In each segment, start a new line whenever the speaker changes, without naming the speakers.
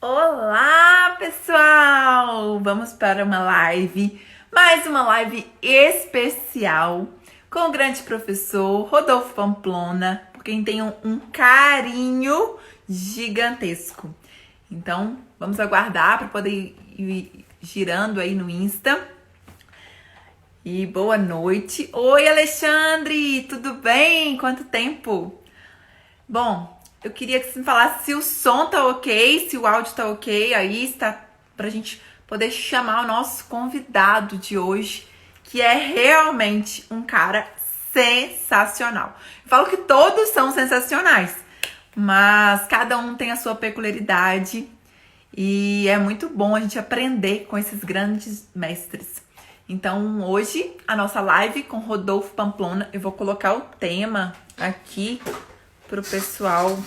Olá, pessoal! Vamos para uma live, mais uma live especial com o grande professor Rodolfo Pamplona, por quem tenho um carinho gigantesco. Então, vamos aguardar para poder ir girando aí no Insta. E boa noite. Oi, Alexandre, tudo bem? Quanto tempo? Bom, eu queria que você me falasse se o som tá ok, se o áudio tá ok aí, está pra gente poder chamar o nosso convidado de hoje, que é realmente um cara sensacional. Eu falo que todos são sensacionais, mas cada um tem a sua peculiaridade e é muito bom a gente aprender com esses grandes mestres. Então, hoje, a nossa live com Rodolfo Pamplona, eu vou colocar o tema aqui para o pessoal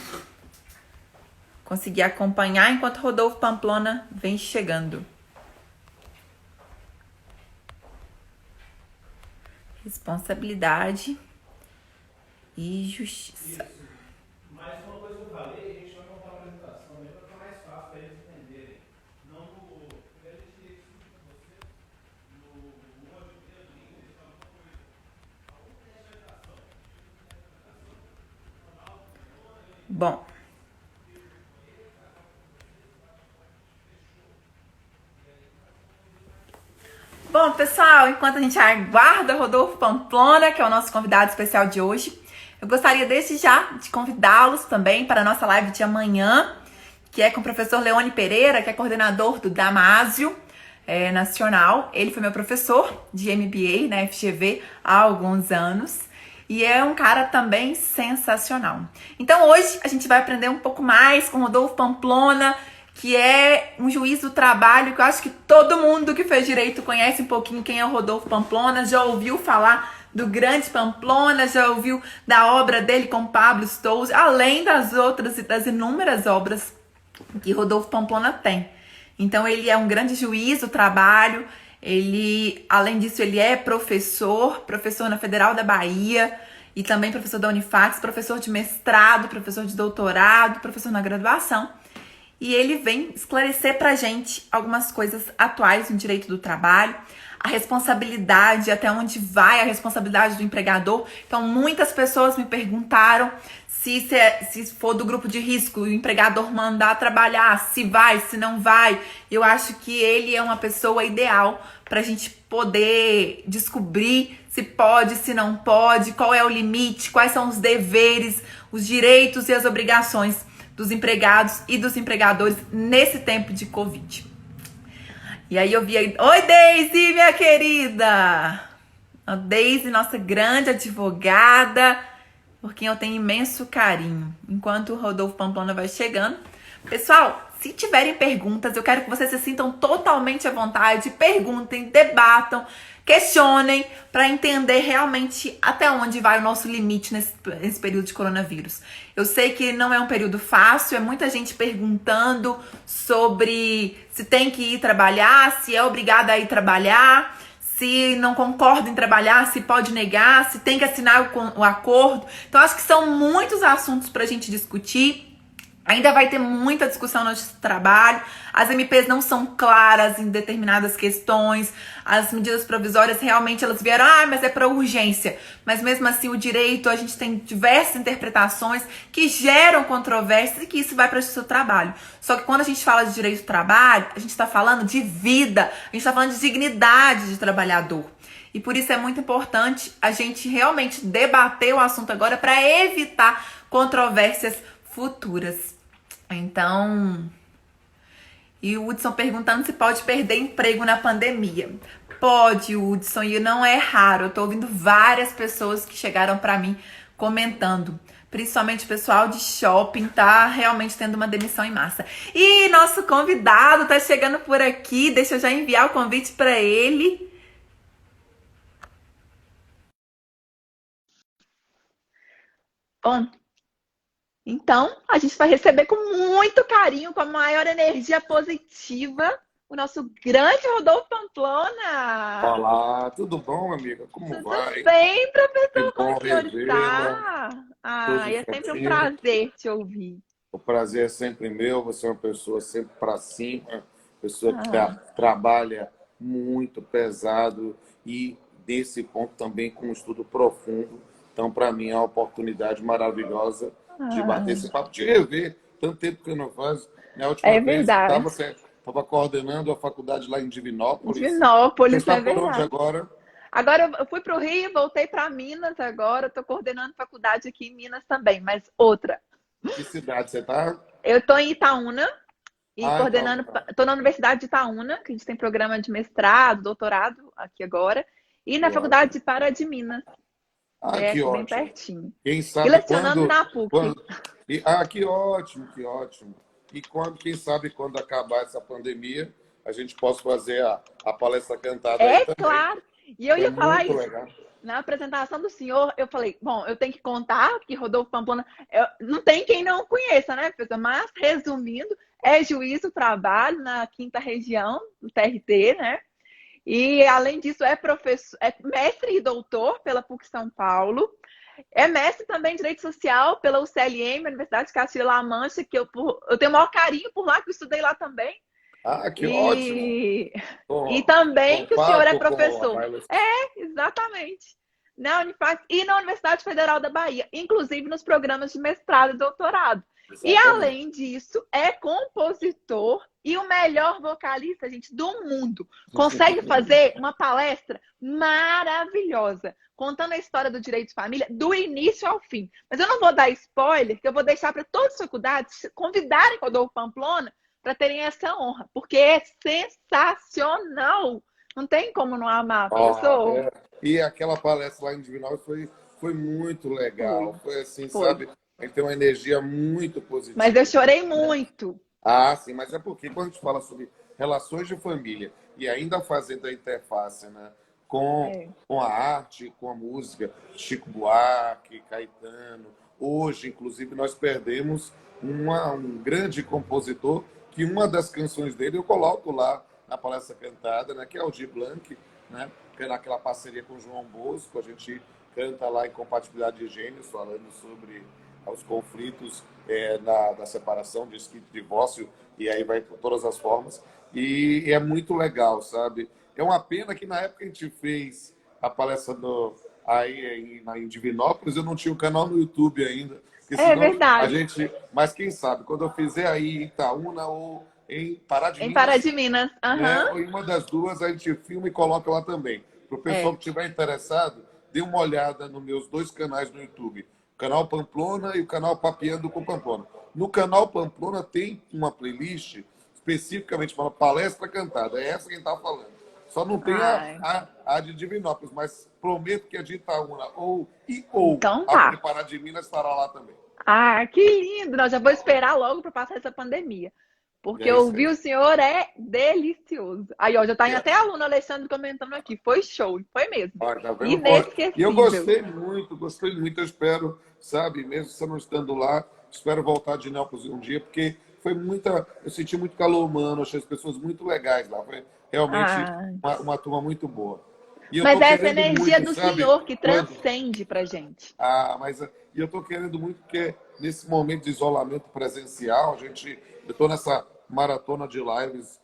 conseguir acompanhar enquanto Rodolfo Pamplona vem chegando. Responsabilidade e justiça.
Isso. Mas uma coisa que eu falei, a gente vai montar uma apresentação aí para ficar mais fácil para eles entenderem. Não no. Porque a gente queria discutir com você no Word inteiro, eles falam uma coisa. Algum teste de redação.
Bom. Bom, pessoal, enquanto a gente aguarda Rodolfo Pamplona, que é o nosso convidado especial de hoje, eu gostaria desde já de convidá-los também para a nossa live de amanhã, que é com o professor Leone Pereira, que é coordenador do Damásio Nacional. Ele foi meu professor de MBA na FGV há alguns anos e é um cara também sensacional. Então hoje a gente vai aprender um pouco mais com Rodolfo Pamplona, que é um juiz do trabalho que eu acho que todo mundo que fez direito conhece um pouquinho quem é o Rodolfo Pamplona, já ouviu falar do grande Pamplona, já ouviu da obra dele com Pablo Stolz, além das outras e das inúmeras obras que Rodolfo Pamplona tem. Então ele é um grande juiz do trabalho, ele, além disso, ele é professor na Federal da Bahia e também professor da Unifax, professor de mestrado, professor de doutorado, professor na graduação. E ele vem esclarecer pra gente algumas coisas atuais no direito do trabalho, a responsabilidade, até onde vai a responsabilidade do empregador. Então, muitas pessoas me perguntaram se for do grupo de risco, o empregador mandar trabalhar, se vai, se não vai. Eu acho que ele é uma pessoa ideal pra gente poder descobrir se pode, se não pode, qual é o limite, quais são os deveres, os direitos e as obrigações dos empregados e dos empregadores nesse tempo de Covid. E aí eu vi aí, oi Deise, minha querida! A Deise, nossa grande advogada, por quem eu tenho imenso carinho. Enquanto o Rodolfo Pamplona vai chegando. Pessoal, se tiverem perguntas, eu quero que vocês se sintam totalmente à vontade, perguntem, debatam, questionem para entender realmente até onde vai o nosso limite nesse período de coronavírus. Eu sei que não é um período fácil, é muita gente perguntando sobre se tem que ir trabalhar, se é obrigada a ir trabalhar, se não concorda em trabalhar, se pode negar, se tem que assinar o acordo. Então, acho que são muitos assuntos para a gente discutir. Ainda vai ter muita discussão no nosso trabalho. As MPs não são claras em determinadas questões. As medidas provisórias realmente elas vieram, mas é para urgência. Mas mesmo assim o direito, a gente tem diversas interpretações que geram controvérsias e que isso vai para o seu trabalho. Só que quando a gente fala de direito do trabalho, a gente está falando de vida, a gente está falando de dignidade de trabalhador. E por isso é muito importante a gente realmente debater o assunto agora para evitar controvérsias futuras. Então, e o Hudson perguntando se pode perder emprego na pandemia. Pode, Hudson, e não é raro. Eu tô ouvindo várias pessoas que chegaram para mim comentando. Principalmente o pessoal de shopping tá realmente tendo uma demissão em massa. E nosso convidado tá chegando por aqui. Deixa eu já enviar o convite para ele. Bom, então, a gente vai receber com muito carinho, com a maior energia positiva, o nosso grande Rodolfo Pamplona.
Olá, tudo bom, amiga? Como
Tudo
vai?
bem,
Que
professor? Como
bom
o senhor
revê-la.
está?
Tudo
Ai, é sempre um
certinho.
prazer te ouvir.
O prazer é sempre meu, você é uma pessoa sempre para cima, pessoa que
Ah,
trabalha muito pesado e, desse ponto, também com um estudo profundo. Então, para mim, é uma oportunidade maravilhosa de bater
ah,
esse papo, de rever. Tanto tempo que eu não faço. Na última
é
vez,
verdade.
você estava coordenando a faculdade lá em Divinópolis. Você
Divinópolis,
está
é
por onde
verdade.
agora?
Agora eu fui para o Rio, voltei para Minas agora, estou coordenando faculdade aqui em Minas também, mas outra.
Que cidade você está?
Eu estou em Itaúna e
Ah, então.
coordenando, estou na Universidade de Itaúna, que a gente tem programa de mestrado, doutorado aqui agora, e
Que
na Faculdade
ótimo.
de Pará de Minas, que
Ah,
é
que
aqui bem
ótimo.
pertinho.
Quem
E
sabe
lecionando
quando,
na PUC.
que ótimo, que ótimo. E quando, quem sabe quando acabar essa pandemia, a gente possa fazer a palestra cantada aí
É
também.
claro. E eu
Foi
ia falar
muito
isso.
legal.
Na apresentação do senhor, eu falei, bom, eu tenho que contar que Rodolfo Pamplona, não tem quem não conheça, né, professor? Mas, resumindo, é juiz do trabalho na quinta região do TRT, né? E, além disso, é professor, é mestre e doutor pela PUC São Paulo. É mestre também em Direito Social pela UCLM, Universidade de Castilla-La Mancha, que eu tenho o maior carinho por lá, que eu estudei lá também.
Ah, que ótimo.
E, e
Com,
também
com
que o senhor é
papo, com a
professor.
Laila.
Exatamente. Na Unifaz e na Universidade Federal da Bahia, inclusive nos programas de mestrado e doutorado. E
Exatamente.
além disso, é compositor e o melhor vocalista, gente, do mundo. Consegue fazer uma palestra maravilhosa, contando a história do direito de família do início ao fim. Mas eu não vou dar spoiler, que eu vou deixar para todas as faculdades convidarem Rodolfo Pamplona para terem essa honra, porque é sensacional. Não tem como não amar,
Ó,
professor.
e aquela palestra lá em Divinópolis foi muito
Foi,
legal. Foi assim,
foi.
sabe? A gente tem uma energia muito
Mas eu
positiva.
chorei muito.
Ah, sim, mas é porque quando a gente fala sobre relações de família e ainda fazendo a interface, né,
É,
com a arte, com a música, Chico Buarque, Caetano. Hoje, inclusive, nós perdemos um grande compositor que uma das canções dele eu coloco lá na palestra cantada, né, que é o Aldir Blanc, né, que é naquela parceria com o João Bosco, a gente canta lá Incompatibilidade de Gênios, falando sobre os conflitos da separação, de divórcio, e aí vai por todas as formas. E é muito legal, sabe? É uma pena que na época que a gente fez a palestra aí em Divinópolis, eu não tinha o canal no YouTube ainda, porque
é
senão a
verdade.
gente... Mas quem sabe, quando eu fizer aí em Itaúna ou em Pará de
Em Pará
Minas,
de Minas.
né?
Aham.
Ou em uma das duas a gente filma e coloca lá também. Para o pessoal
É.
que estiver interessado, dê uma olhada nos meus dois canais no YouTube. O canal Pamplona e o canal Papeando com Pamplona. No canal Pamplona tem uma playlist especificamente para palestra cantada. É essa quem está falando. Só não tem
Ai.
a de Divinópolis, mas prometo que a de Itaúna ou
Então
a de
tá.
Pará de Minas estará lá também.
Ah, que lindo! Não, já vou esperar logo para passar essa pandemia. Porque
É isso
ouvir
aí.
o senhor é delicioso. Aí, ó, já tá
É.
até aluno Alexandre comentando aqui. Foi show, foi mesmo.
Olha, tá vendo? E eu
Inesquecível.
gostei muito. Eu espero, sabe, mesmo você não estando lá, espero voltar de Nápoles um dia, porque foi muita. Eu senti muito calor humano, achei as pessoas muito legais lá. Foi realmente
Ah,
uma turma muito boa. E eu
mas
estou
é essa
querendo
energia
muito,
do
sabe,
senhor que
quando.
transcende pra gente.
E eu estou querendo muito, porque nesse momento de isolamento presencial, eu estou nessa maratona de lives,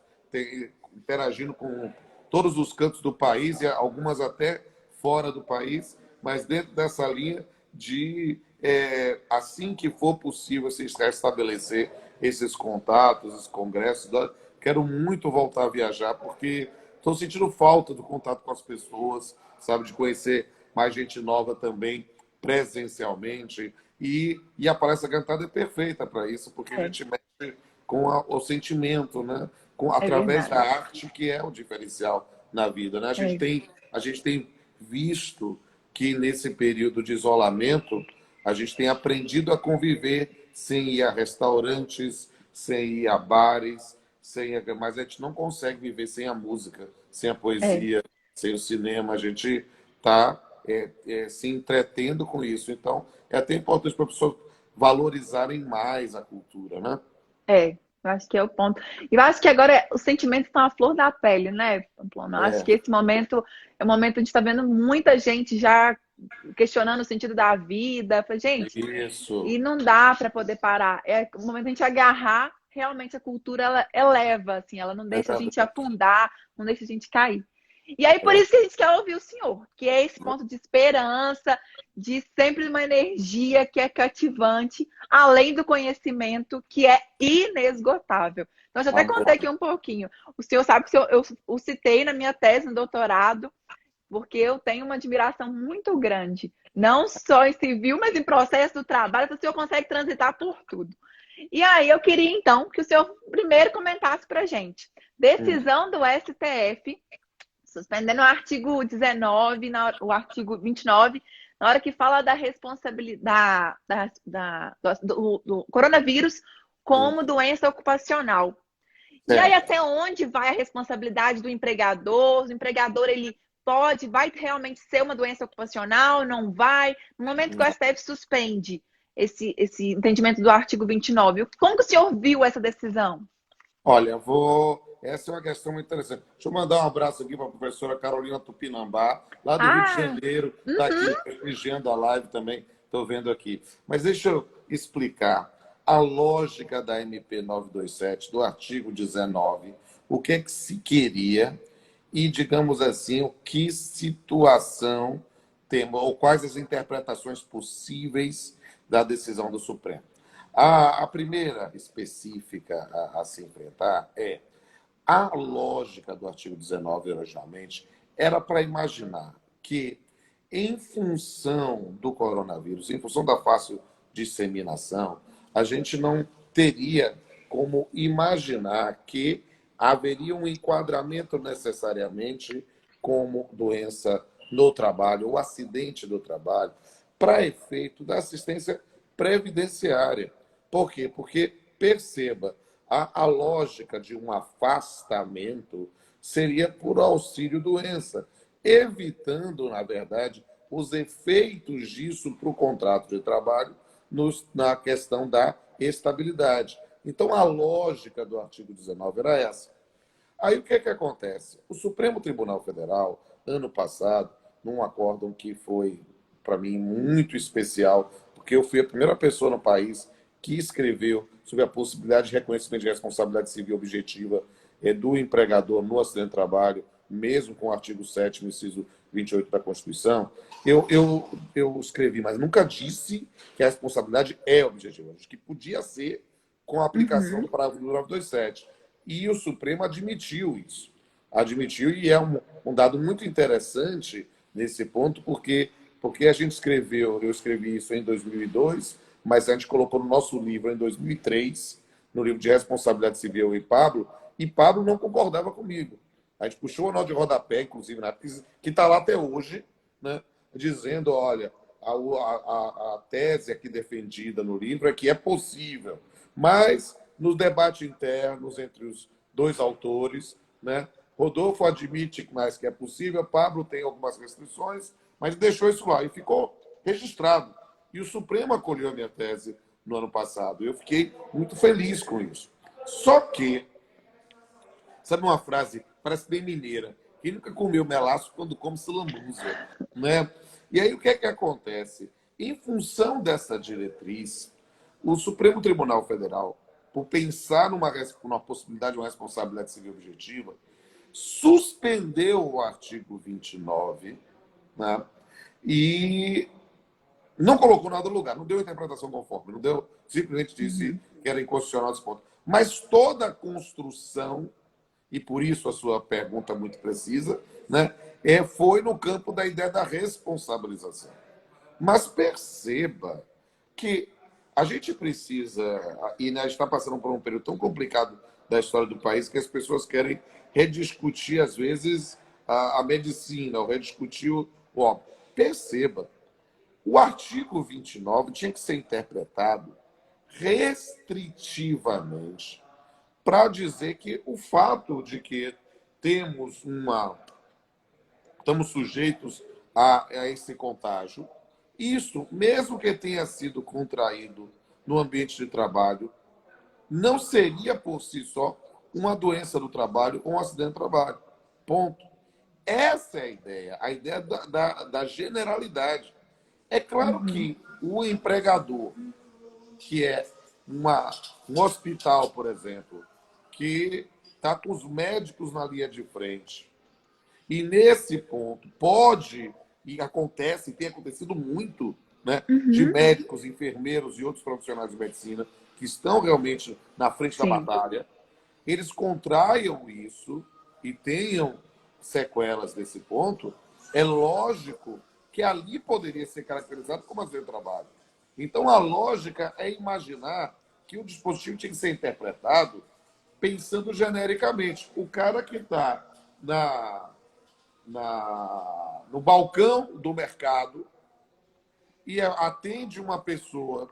interagindo com todos os cantos do país e algumas até fora do país, mas dentro dessa linha de, assim que for possível, se estabelecer esses contatos, esses congressos, quero muito voltar a viajar, porque estou sentindo falta do contato com as pessoas, sabe, de conhecer mais gente nova também presencialmente. E a palestra cantada é perfeita para isso, porque a
É,
gente mexe com o sentimento, né?
é
Através da
verdade.
arte, que é o diferencial na vida. Né?
É,
A gente tem visto que nesse período de isolamento, a gente tem aprendido a conviver sem ir a restaurantes, sem ir a bares, mas a gente não consegue viver sem a música, sem a
é,
poesia, sem o cinema. A gente está se entretendo com isso. Então, é até importante para as pessoas valorizarem mais a cultura, né?
é. Eu acho que é o ponto. E eu acho que agora os sentimentos estão à flor da pele, né, Pamplona? Eu acho
É,
que esse momento é um momento onde está vendo muita gente já questionando o sentido da vida. Eu falei, gente,
Isso.
e não dá para poder parar. É o momento da gente agarrar, realmente a cultura ela eleva, assim, ela não
É
deixa a gente
verdade.
afundar, não deixa a gente cair. E aí, por
É.
isso que a gente quer ouvir o senhor, que é esse ponto de esperança, de sempre uma energia que é cativante, além do conhecimento que é inesgotável. Então, eu já até
Amor.
contei aqui um pouquinho. O senhor sabe que eu o citei na minha tese no doutorado, porque eu tenho uma admiração muito grande, não só em civil, mas em processo do trabalho, que o senhor consegue transitar por tudo. E aí eu queria, então, que o senhor primeiro comentasse para a gente.
Hum.
Decisão do STF, suspendendo o artigo 19, o artigo 29, na hora que fala da responsabilidade do coronavírus
Hum.
como doença ocupacional. E aí,
Certo.
até onde vai a responsabilidade do empregador? O empregador, ele vai realmente ser uma doença ocupacional? Não vai? No momento que o STF suspende esse entendimento do artigo 29, como que o senhor viu essa decisão?
Olha, essa é uma questão muito interessante. Deixa eu mandar um abraço aqui para a professora Carolina Tupinambá, lá do Rio de
Ah,
Janeiro, está aqui prestigiando a live também, estou vendo aqui. Mas deixa eu explicar a lógica da MP 927, do artigo 19, o que é que se queria e, digamos assim, o que situação temos, ou quais as interpretações possíveis da decisão do Supremo. A primeira específica a se enfrentar é a lógica do artigo 19, originalmente, era para imaginar que, em função do coronavírus, em função da fácil disseminação, a gente não teria como imaginar que haveria um enquadramento necessariamente como doença no trabalho ou acidente do trabalho para efeito da assistência previdenciária. Por quê? Porque, perceba, a lógica de um afastamento seria por auxílio-doença, evitando, na verdade, os efeitos disso para o contrato de trabalho na questão da estabilidade. Então, a lógica do artigo 19 era essa. Aí, o que é que acontece? O Supremo Tribunal Federal, ano passado, num acórdão que foi, para mim, muito especial, porque eu fui a primeira pessoa no país que escreveu sobre a possibilidade de reconhecimento de responsabilidade civil objetiva do empregador no acidente de trabalho, mesmo com o artigo 7º, inciso 28 da Constituição, eu escrevi, mas nunca disse que a responsabilidade é objetiva. Acho que podia ser com a aplicação do parágrafo 927. E o Supremo admitiu isso. Admitiu, e é um dado muito interessante nesse ponto, porque a gente escreveu, eu escrevi isso em 2002, mas a gente colocou no nosso livro em 2003, no livro de responsabilidade civil, e Pablo não concordava comigo. A gente puxou a nota de rodapé, inclusive, que está lá até hoje, né, dizendo, olha, a tese aqui defendida no livro é que é possível, mas nos debates internos entre os dois autores, né, Rodolfo admite mais que é possível, Pablo tem algumas restrições, mas deixou isso lá e ficou registrado. E o Supremo acolheu a minha tese no ano passado. Eu fiquei muito feliz com isso. Só que, sabe uma frase, parece bem mineira, quem nunca comeu melaço quando come sulamuza, né? E aí o que é que acontece? Em função dessa diretriz, o Supremo Tribunal Federal, por pensar numa possibilidade de uma responsabilidade civil objetiva, suspendeu o artigo 29, né? E não colocou nada no lugar, não deu interpretação conforme, não deu, simplesmente disse que era inconstitucional esse ponto. Mas toda a construção, e por isso a sua pergunta muito precisa, né, foi no campo da ideia da responsabilização. Mas perceba que a gente precisa, e a gente está passando por um período tão complicado da história do país que as pessoas querem rediscutir, às vezes, a medicina, ou rediscutir o óbvio. Perceba, o artigo 29 tinha que ser interpretado restritivamente para dizer que o fato de que estamos sujeitos a esse contágio, isso, mesmo que tenha sido contraído no ambiente de trabalho, não seria por si só uma doença do trabalho ou um acidente do trabalho. Ponto. Essa é a ideia da generalidade. É claro
Uhum.
que o empregador, que é um hospital, por exemplo, que está com os médicos na linha de frente, e nesse ponto pode, e acontece, e tem acontecido muito, né, de
Uhum.
médicos, enfermeiros e outros profissionais de medicina que estão realmente na frente da
Sim,
batalha, eles contraiam isso e tenham sequelas desse ponto, é lógico que ali poderia ser caracterizado como acidente de trabalho. Então, a lógica é imaginar que o dispositivo tinha que ser interpretado pensando genericamente. O cara que está no balcão do mercado e atende uma pessoa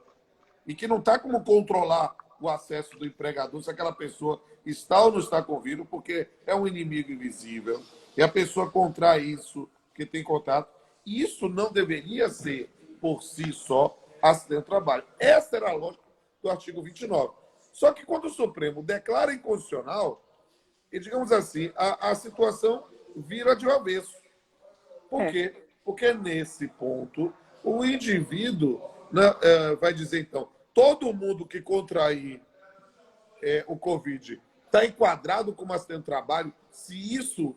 e que não está como controlar o acesso do empregador, se aquela pessoa está ou não está com vírus, porque é um inimigo invisível, e a pessoa contrai isso, que tem contato. Isso não deveria ser, por si só, acidente de trabalho. Essa era a lógica do artigo 29. Só que quando o Supremo declara inconstitucional, e digamos assim, a situação vira de avesso. Por
é.
quê? Porque nesse ponto, o indivíduo, né, vai dizer, então, todo mundo que contrair o Covid está enquadrado como acidente de trabalho, se isso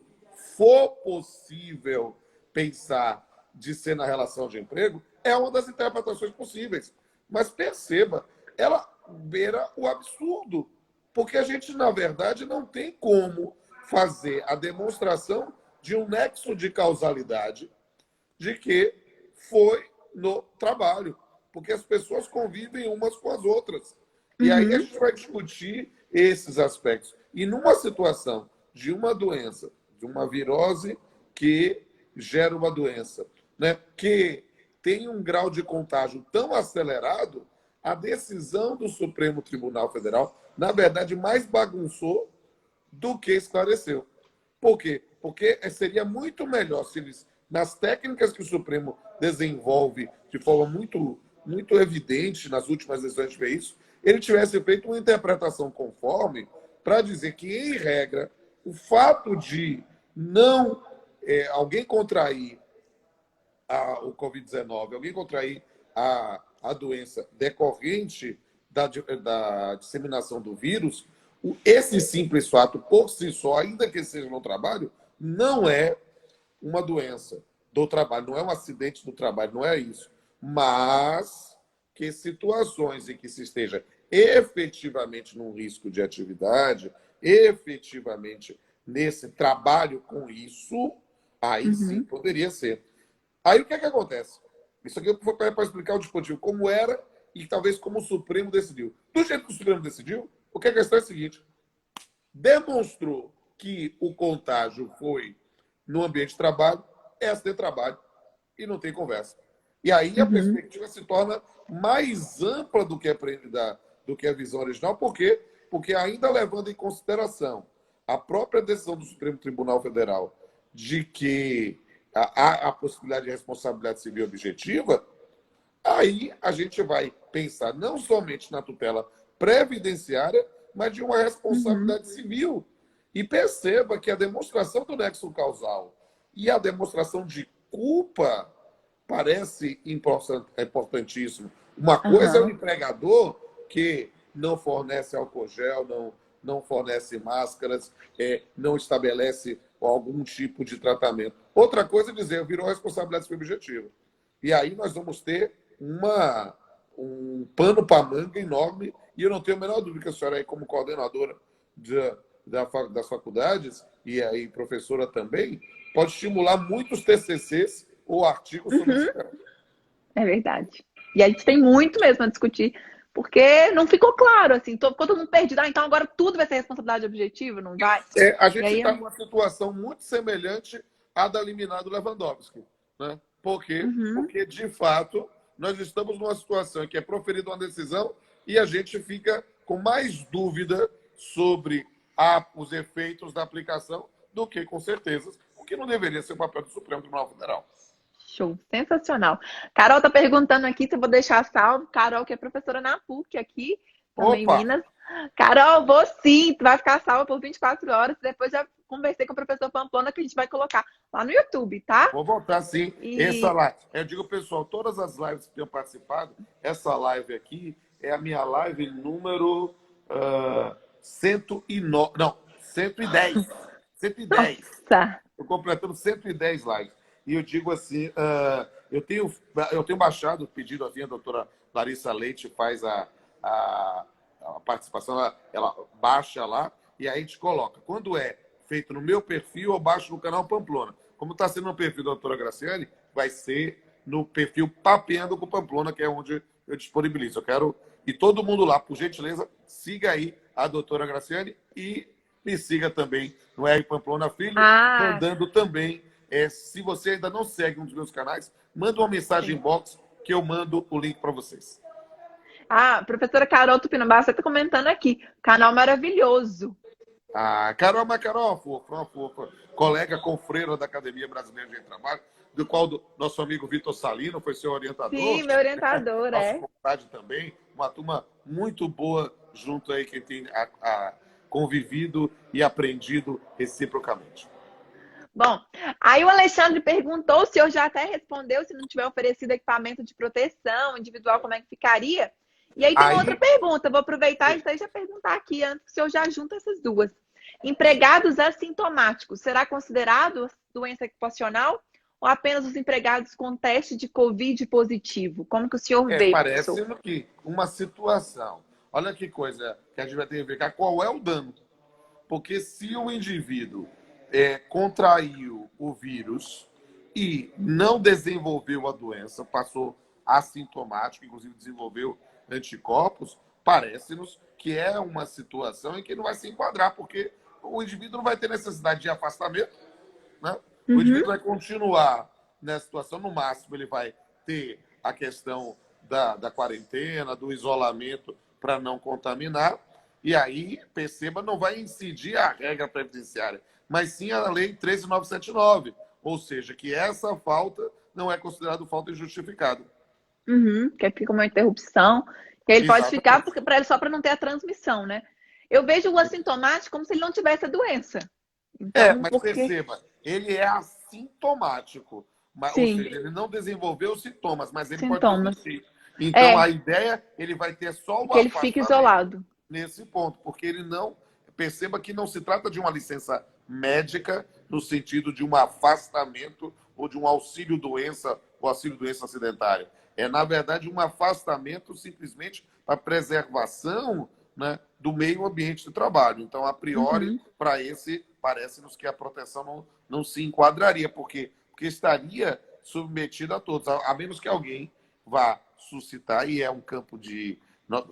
for possível pensar de ser na relação de emprego, é uma das interpretações possíveis. Mas perceba, ela beira o absurdo, porque a gente, na verdade, não tem como fazer a demonstração de um nexo de causalidade de que foi no trabalho, porque as pessoas convivem umas com as outras. E aí a
Uhum.
gente vai discutir esses aspectos. E numa situação de uma doença, de uma virose que gera uma doença, né, que tem um grau de contágio tão acelerado, a decisão do Supremo Tribunal Federal, na verdade, mais bagunçou do que esclareceu. Por quê? Porque seria muito melhor se eles, nas técnicas que o Supremo desenvolve de forma muito evidente nas últimas decisões de ver isso, ele tivesse feito uma interpretação conforme para dizer que, em regra, o fato de não alguém contrair o Covid-19, alguém contrair a doença decorrente da disseminação do vírus, esse simples fato, por si só, ainda que seja no trabalho, não é uma doença do trabalho, não é um acidente do trabalho, não é isso. Mas que situações em que se esteja efetivamente num risco de atividade, efetivamente nesse trabalho com isso, aí sim
Uhum.
poderia ser. Aí o que é que acontece? Isso aqui foi para explicar o dispositivo como era e talvez como o Supremo decidiu. Do jeito que o Supremo decidiu, o que é a questão é a seguinte: demonstrou que o contágio foi no ambiente de trabalho, é acidente de trabalho e não tem conversa. E aí a
Uhum.
perspectiva se torna mais ampla do que a visão original. Por quê? Porque ainda levando em consideração a própria decisão do Supremo Tribunal Federal de que há a possibilidade de responsabilidade civil objetiva, aí a gente vai pensar não somente na tutela previdenciária, mas de uma
Uhum.
responsabilidade civil. E perceba que a demonstração do nexo causal e a demonstração de culpa parece importantíssimo. Uma coisa é o
Aham.
empregador que não fornece álcool gel, não fornece máscaras, não estabelece algum tipo de tratamento. Outra coisa é dizer, virou responsabilidade subjetiva. E aí nós vamos ter um pano para manga enorme, e eu não tenho a menor dúvida que a senhora aí, como coordenadora das faculdades, e aí professora também, pode estimular muitos TCCs ou artigos sobre esse
Uhum.
tema.
É verdade. E a gente tem muito mesmo a discutir, porque não ficou claro, assim, ficou todo mundo perdido. Ah, então agora tudo vai ser responsabilidade objetiva, não vai?
A
E
gente
aí,
está numa situação muito semelhante à da liminar do Lewandowski. Né? Por quê?
uhum,
Porque, de fato, nós estamos numa situação em que é proferida uma decisão e a gente fica com mais dúvida sobre os efeitos da aplicação do que, com certeza, o que não deveria ser o papel do Supremo Tribunal Federal.
show, sensacional. Carol tá perguntando aqui se eu vou deixar salvo. Carol, que é professora na PUC aqui, também em
Opa!
Minas. Carol, vou sim, tu vai ficar salva por 24 horas, depois já conversei com o professor Pamplona, que a gente vai colocar lá no YouTube, tá?
Vou voltar sim.
E
Essa live, eu digo, pessoal, todas as lives que tenham participado, essa live aqui é a minha live número 109, não, 110. 110.
nossa,
Estou completando 110 lives. E eu digo assim, eu tenho baixado o pedido, assim, a doutora Larissa Leite faz a participação, ela baixa lá e aí a gente coloca. Quando é feito no meu perfil, eu baixo no canal Pamplona. Como está sendo no perfil da doutora Graciane, vai ser no perfil Papeando com Pamplona, que é onde eu disponibilizo. Eu quero... E todo mundo lá, por gentileza, siga aí a doutora Graciane e me siga também no R Pamplona Filho, mandando também. Se você ainda não segue um dos meus canais, manda uma mensagem inbox que eu mando o link para vocês.
a professora Carol Tupinambá, você está comentando aqui, canal maravilhoso.
Carol, mas Carol, uma fofa, colega confreira da Academia Brasileira de Trabalho, do qual nosso amigo Vitor Salino foi seu orientador.
Sim, meu orientador,
Nossa faculdade também, uma turma muito boa junto aí, que tem convivido e aprendido reciprocamente.
Bom, aí o Alexandre perguntou, o senhor já até respondeu, se não tiver oferecido equipamento de proteção individual, como é que ficaria? E aí tem uma outra pergunta, vou aproveitar e já perguntar aqui, antes que o senhor já junta essas duas. Empregados assintomáticos, será considerado doença ocupacional ou apenas os empregados com teste de Covid positivo? Como que o senhor vê,
parece que uma situação. Olha que coisa que a gente vai ter que ver, qual é o dano. Porque se o indivíduo contraiu o vírus e não desenvolveu a doença, passou assintomático, inclusive desenvolveu anticorpos, parece-nos que é uma situação em que não vai se enquadrar, porque o indivíduo não vai ter necessidade de afastamento, né? O indivíduo vai continuar nessa situação, no máximo ele vai ter a questão da quarentena, do isolamento para não contaminar, e aí, perceba, não vai incidir a regra previdenciária, mas sim a lei 13.979, ou seja, que essa falta não é considerada falta injustificada.
Que fica uma interrupção, que ele pode ficar só para não ter a transmissão, né? Eu vejo o assintomático como se ele não tivesse a doença. Então,
mas perceba, ele é assintomático, ou seja, ele não desenvolveu sintomas, mas ele pode transmitir. Então, a ideia, ele vai ter só o
que ele fique isolado.
Nesse ponto, porque ele não... Perceba que não se trata de uma licença médica no sentido de um afastamento ou de um auxílio-doença ou auxílio-doença acidentária. É, na verdade, um afastamento simplesmente para preservação, né, do meio ambiente de trabalho. Então, a priori, para esse, parece-nos que a proteção não se enquadraria, porque estaria submetido a todos, a menos que alguém vá suscitar, e é um campo de...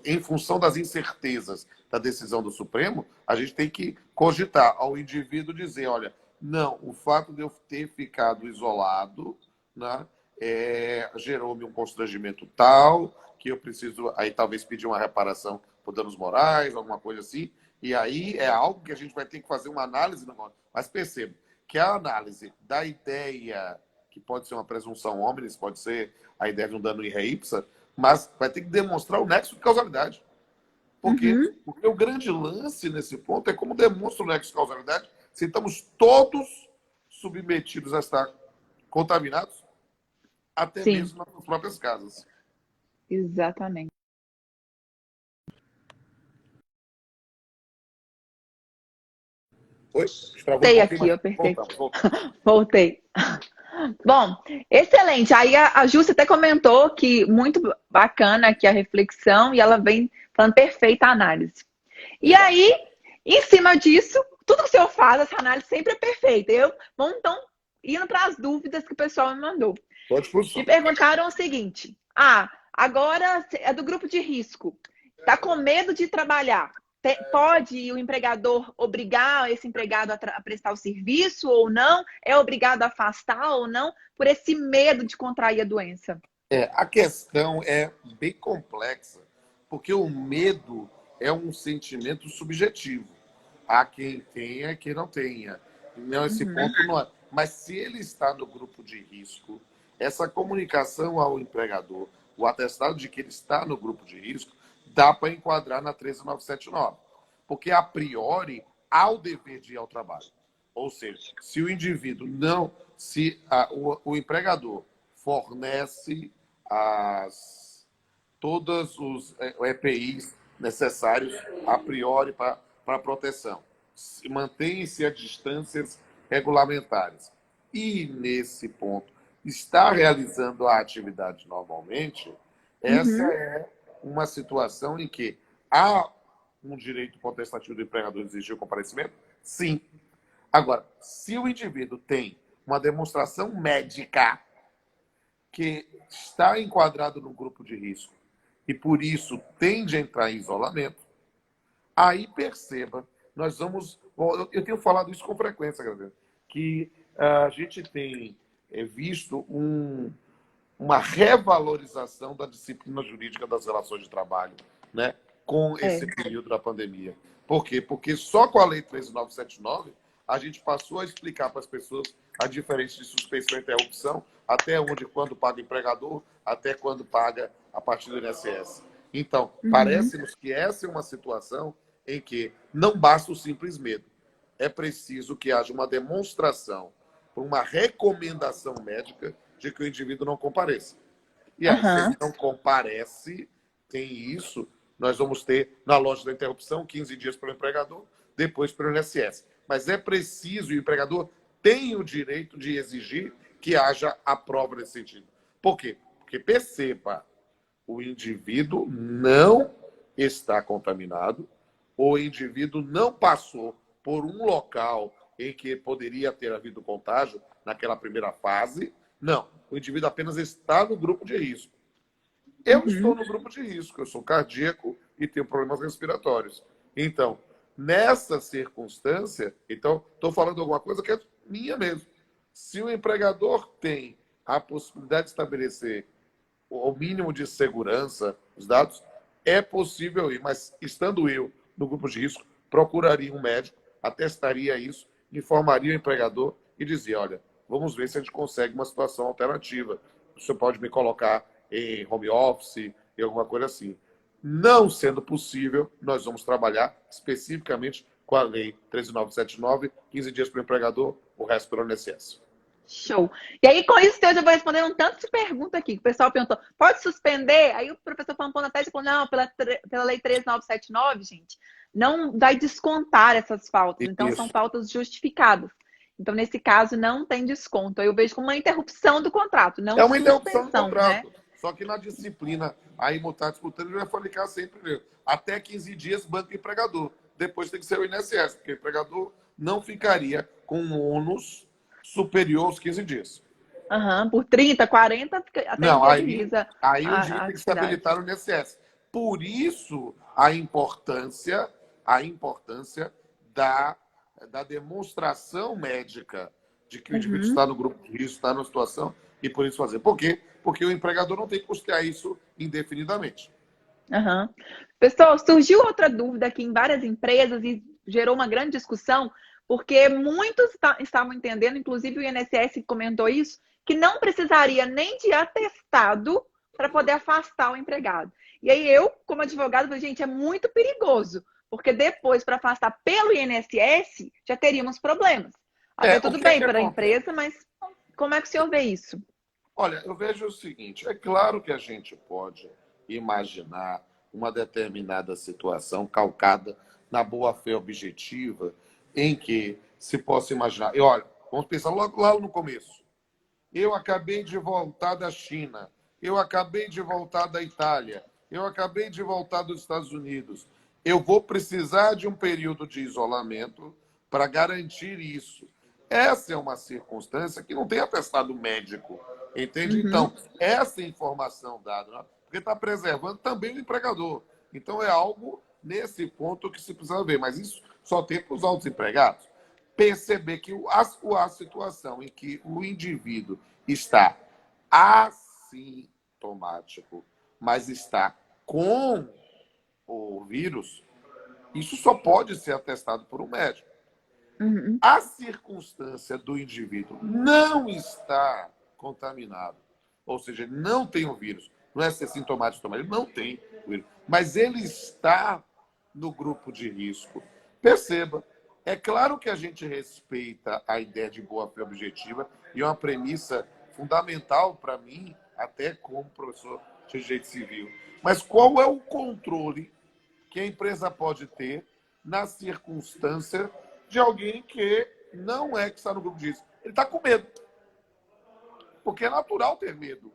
Em função das incertezas da decisão do Supremo, a gente tem que cogitar ao indivíduo dizer, olha, não, o fato de eu ter ficado isolado, né, gerou-me um constrangimento tal que eu preciso, aí talvez pedir uma reparação por danos morais, alguma coisa assim, e aí é algo que a gente vai ter que fazer uma análise, mas perceba que a análise da ideia, que pode ser uma presunção omnis, pode ser a ideia de um dano in re ipsa, mas vai ter que demonstrar o nexo de causalidade. Porque o grande lance nesse ponto é como demonstra o nexo de causalidade se estamos todos submetidos a estar contaminados, até mesmo nas nossas próprias casas.
Exatamente.
Oi?
Voltei aqui, eu apertei. Voltei. Bom, excelente. Aí a Júcia até comentou que muito bacana aqui a reflexão e ela vem falando perfeita a análise. E aí, em cima disso, tudo que o senhor faz, essa análise sempre é perfeita. Vamos então indo para as dúvidas que o pessoal me mandou. Me perguntaram o seguinte: agora é do grupo de risco, está com medo de trabalhar. Pode o empregador obrigar esse empregado a prestar o serviço ou não? É obrigado a afastar ou não? Por esse medo de contrair a doença.
A questão é bem complexa, porque o medo é um sentimento subjetivo. Há quem tenha, quem não tenha. Não, esse ponto não é. Mas se ele está no grupo de risco, essa comunicação ao empregador, o atestado de que ele está no grupo de risco, dá para enquadrar na 13.979. Porque, a priori, há o dever de ir ao trabalho. Ou seja, se o indivíduo não, se o empregador fornece todos os EPIs necessários a priori para proteção, mantém-se a distâncias regulamentares e, nesse ponto, está realizando a atividade normalmente, essa é uma situação em que há um direito potestativo do empregador de exigir o comparecimento? Sim. Agora, se o indivíduo tem uma demonstração médica que está enquadrado no grupo de risco e, por isso, tende a entrar em isolamento, aí perceba, nós vamos... Bom, eu tenho falado isso com frequência, Gabriel, que a gente tem visto uma revalorização da disciplina jurídica das relações de trabalho, né, com esse período da pandemia. Por quê? Porque só com a Lei 13.979 a gente passou a explicar para as pessoas a diferença de suspensão e interrupção, até onde, quando paga o empregador, até quando paga a partir do INSS. Então, parece-nos que essa é uma situação em que não basta o simples medo. É preciso que haja uma demonstração, uma recomendação médica de que o indivíduo não compareça. E aí, se ele não comparece, tem isso, nós vamos ter, na lógica da interrupção, 15 dias para o empregador, depois para o INSS. Mas é preciso, e o empregador tem o direito de exigir que haja a prova nesse sentido. Por quê? Porque, perceba, o indivíduo não está contaminado, o indivíduo não passou por um local em que poderia ter havido contágio naquela primeira fase. Não, o indivíduo apenas está no grupo de risco. Eu estou no grupo de risco, eu sou cardíaco e tenho problemas respiratórios. Então, nessa circunstância, estou falando alguma coisa que é minha mesmo. Se o empregador tem a possibilidade de estabelecer o mínimo de segurança dos dados, é possível ir, mas estando eu no grupo de risco, procuraria um médico, atestaria isso, informaria o empregador e dizia, olha, vamos ver se a gente consegue uma situação alternativa. Você pode me colocar em home office, em alguma coisa assim. Não sendo possível, nós vamos trabalhar especificamente com a Lei 13.979, 15 dias para o empregador, o resto pelo INSS.
Show. E aí, com isso, eu já vou responder um tanto de pergunta aqui. O pessoal perguntou, pode suspender? Aí o professor Pampona até falou, não, pela Lei 13.979, gente, não vai descontar essas faltas. Então, são faltas justificadas. Então, nesse caso, não tem desconto. Eu vejo como uma interrupção do contrato, não
uma interrupção do contrato.
Né?
Só que na disciplina, aí mutatis mutandis, vai falicar sempre até 15 dias banco empregador. Depois tem que ser o INSS, porque o empregador não ficaria com um ônus superior aos 15 dias.
Por 30, 40, até
não, aí o indivíduo tem que se
atividade.
habilitar no INSS. Por isso, a importância da demonstração médica de que o indivíduo está no grupo de risco, está numa situação, e por isso fazer. Por quê? Porque o empregador não tem que custear isso indefinidamente.
Pessoal, surgiu outra dúvida aqui em várias empresas e gerou uma grande discussão, porque muitos estavam entendendo, inclusive o INSS comentou isso, que não precisaria nem de atestado para poder afastar o empregado. E aí eu, como advogado, falei, gente, é muito perigoso, porque depois, para afastar pelo INSS, já teríamos problemas. Até tudo bem para a empresa, mas como é que o senhor vê isso?
Olha, eu vejo o seguinte, é claro que a gente pode imaginar uma determinada situação calcada na boa-fé objetiva, em que se possa imaginar... E olha, vamos pensar logo lá no começo. Eu acabei de voltar da China, eu acabei de voltar da Itália, eu acabei de voltar dos Estados Unidos. Eu vou precisar de um período de isolamento para garantir isso. Essa é uma circunstância que não tem atestado médico, entende? Então, essa informação dada, né? Porque está preservando também o empregador. Então, é algo nesse ponto que se precisa ver. Mas isso só tem para os altos empregados. Perceber que a situação em que o indivíduo está assintomático, mas está com o vírus, isso só pode ser atestado por um médico. A circunstância do indivíduo não estar contaminado, ou seja, não tem o vírus, não é ser sintomático, ele não tem o vírus, mas ele está no grupo de risco. Perceba, É claro que a gente respeita a ideia de boa-fé objetiva e é uma premissa fundamental para mim, até como professor de direito civil. Mas qual é o controle que a empresa pode ter na circunstância de alguém que não é que está no grupo disso? Ele está com medo. Porque é natural ter medo.